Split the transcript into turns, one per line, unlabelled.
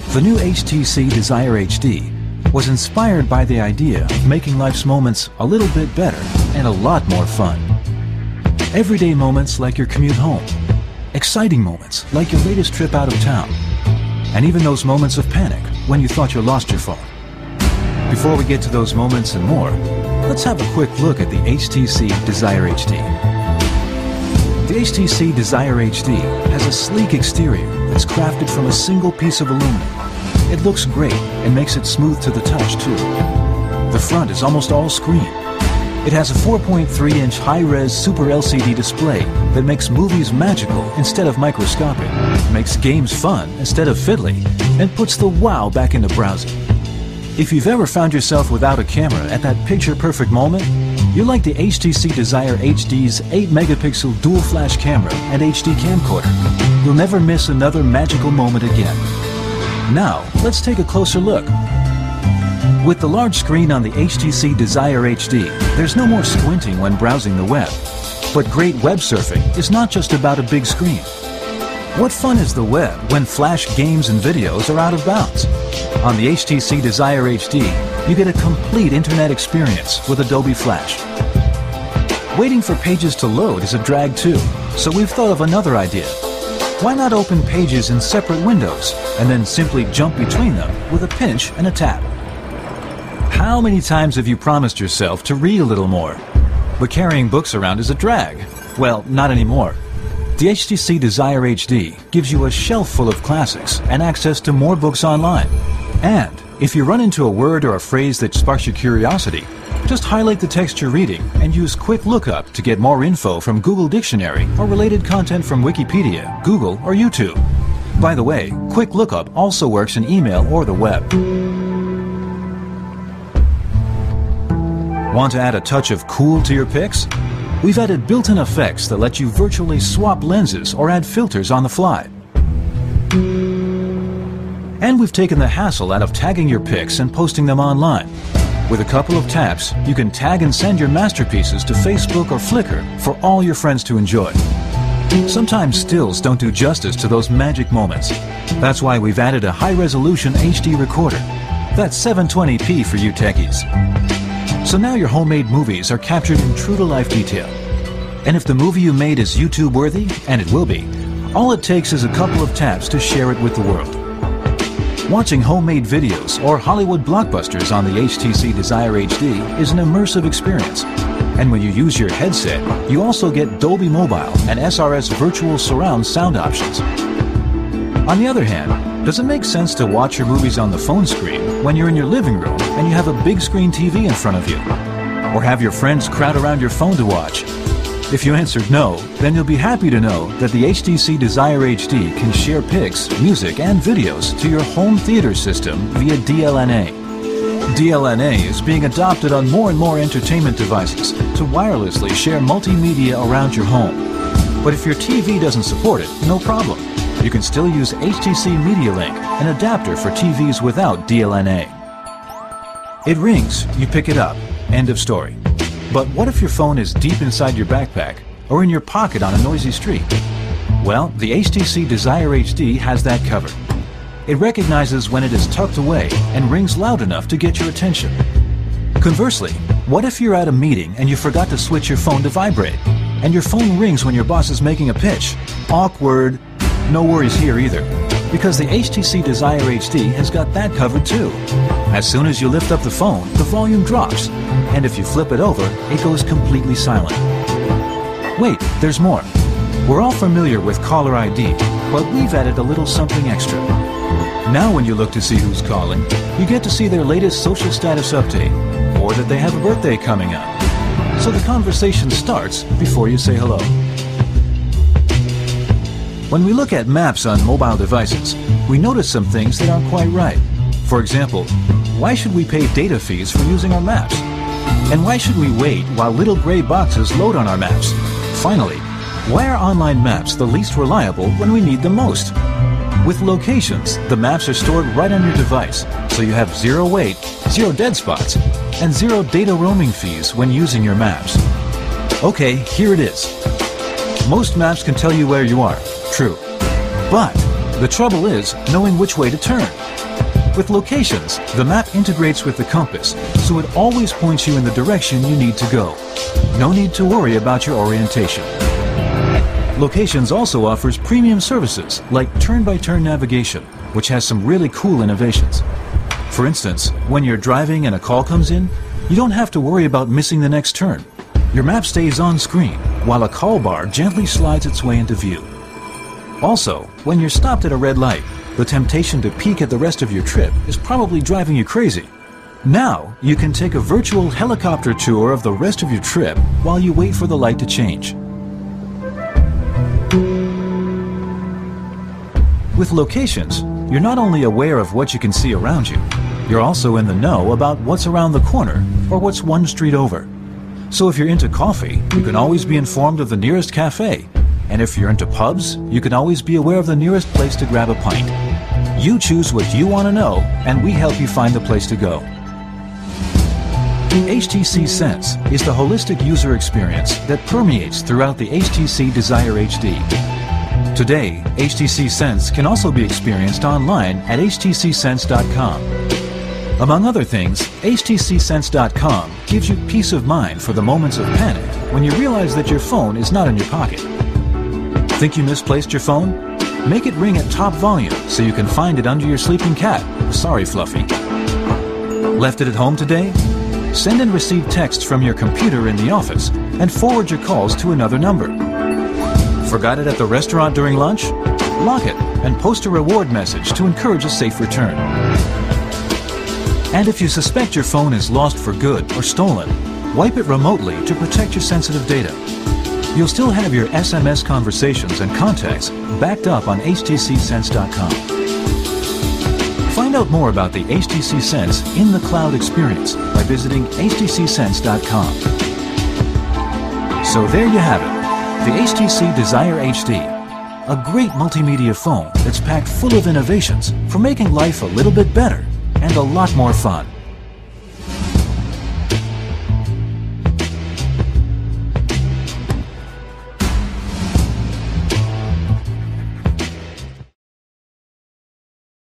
The new HTC Desire HD was inspired by the idea of making life's moments a little bit better and a lot more fun. Everyday moments like your commute home, exciting moments like your latest trip out of town, and even those moments of panic when you thought you lost your phone. Before we get to those moments and more, let's have a quick look at the HTC Desire HD. The HTC Desire HD has a sleek exterior that's crafted from a single piece of aluminum. It looks great and makes it smooth to the touch too. The front is almost all screen. It has a 4.3-inch high-res Super LCD display that makes movies magical instead of microscopic, makes games fun instead of fiddly, and puts the wow back into browsing. If you've ever found yourself without a camera at that picture-perfect moment, you like the HTC Desire HD's 8-megapixel dual-flash camera and HD camcorder. You'll never miss another magical moment again. Now, let's take a closer look. With the large screen on the HTC Desire HD, there's no more squinting when browsing the web. But great web surfing is not just about a big screen. What fun is the web when flash games and videos are out of bounds? On the HTC Desire HD, you get a complete internet experience with Adobe Flash. Waiting for pages to load is a drag too, so we've thought of another idea. Why not open pages in separate windows and then simply jump between them with a pinch and a tap? How many times have you promised yourself to read a little more? But carrying books around is a drag. Well, not anymore. The HTC Desire HD gives you a shelf full of classics and access to more books online. And if you run into a word or a phrase that sparks your curiosity, just highlight the text you're reading and use Quick Lookup to get more info from Google Dictionary or related content from Wikipedia, Google, or YouTube. By the way, Quick Lookup also works in email or the web. Want to add a touch of cool to your pics? We've added built-in effects that let you virtually swap lenses or add filters on the fly. And we've taken the hassle out of tagging your pics and posting them online. With a couple of taps, you can tag and send your masterpieces to Facebook or Flickr for all your friends to enjoy. Sometimes stills don't do justice to those magic moments. That's why we've added a high-resolution HD recorder. That's 720p for you techies. So now your homemade movies are captured in true-to-life detail. And if the movie you made is YouTube-worthy, and it will be, all it takes is a couple of taps to share it with the world. Watching homemade videos or Hollywood blockbusters on the HTC Desire HD is an immersive experience. And when you use your headset, you also get Dolby Mobile and SRS Virtual Surround sound options. On the other hand, does it make sense to watch your movies on the phone screen when you're in your living room and you have a big screen TV in front of you? Or have your friends crowd around your phone to watch? If you answered no, then you'll be happy to know that the HTC Desire HD can share pics, music, and videos to your home theater system via DLNA. DLNA is being adopted on more and more entertainment devices to wirelessly share multimedia around your home. But if your TV doesn't support it, no problem. You can still use HTC Media Link, an adapter for TVs without DLNA. It rings, you pick it up. End of story. But what if your phone is deep inside your backpack or in your pocket on a noisy street? Well, the HTC Desire HD has that covered. It recognizes when it is tucked away and rings loud enough to get your attention. Conversely, what if you're at a meeting and you forgot to switch your phone to vibrate, and your phone rings when your boss is making a pitch? Awkward. No worries here either, because the HTC Desire HD has got that covered too. As soon as you lift up the phone, the volume drops, and if you flip it over, it goes completely silent. Wait, there's more. We're all familiar with caller ID, but we've added a little something extra. Now when you look to see who's calling, you get to see their latest social status update, or that they have a birthday coming up. So the conversation starts before you say hello. When we look at maps on mobile devices, we notice some things that aren't quite right. For example, why should we pay data fees for using our maps? And why should we wait while little gray boxes load on our maps? Finally, why are online maps the least reliable when we need them most? With locations, the maps are stored right on your device, so you have zero wait, zero dead spots, and zero data roaming fees when using your maps. Okay, here it is. Most maps can tell you where you are, true. But the trouble is knowing which way to turn. With locations, the map integrates with the compass, so it always points you in the direction you need to go. No need to worry about your orientation. Locations also offers premium services like turn-by-turn navigation, which has some really cool innovations. For instance, when you're driving and a call comes in, you don't have to worry about missing the next turn. Your map stays on screen, while a call bar gently slides its way into view. Also, when you're stopped at a red light, the temptation to peek at the rest of your trip is probably driving you crazy. Now, you can take a virtual helicopter tour of the rest of your trip while you wait for the light to change. With locations, you're not only aware of what you can see around you, you're also in the know about what's around the corner or what's one street over. So if you're into coffee, you can always be informed of the nearest cafe. And if you're into pubs, you can always be aware of the nearest place to grab a pint. You choose what you want to know, and we help you find the place to go. HTC Sense is the holistic user experience that permeates throughout the HTC Desire HD. Today, HTC Sense can also be experienced online at htcsense.com. Among other things, htcsense.com gives you peace of mind for the moments of panic when you realize that your phone is not in your pocket. Think you misplaced your phone? Make it ring at top volume so you can find it under your sleeping cat. Sorry, Fluffy. Left it at home today? Send and receive texts from your computer in the office and forward your calls to another number. Forgot it at the restaurant during lunch? Lock it and post a reward message to encourage a safe return. And if you suspect your phone is lost for good or stolen, wipe it remotely to protect your sensitive data. You'll still have your SMS conversations and contacts backed up on htcsense.com. Find out more about the HTC Sense in the cloud experience by visiting htcsense.com. So there you have it, the HTC Desire HD, a great multimedia phone that's packed full of innovations for making life a little bit better and a lot more fun.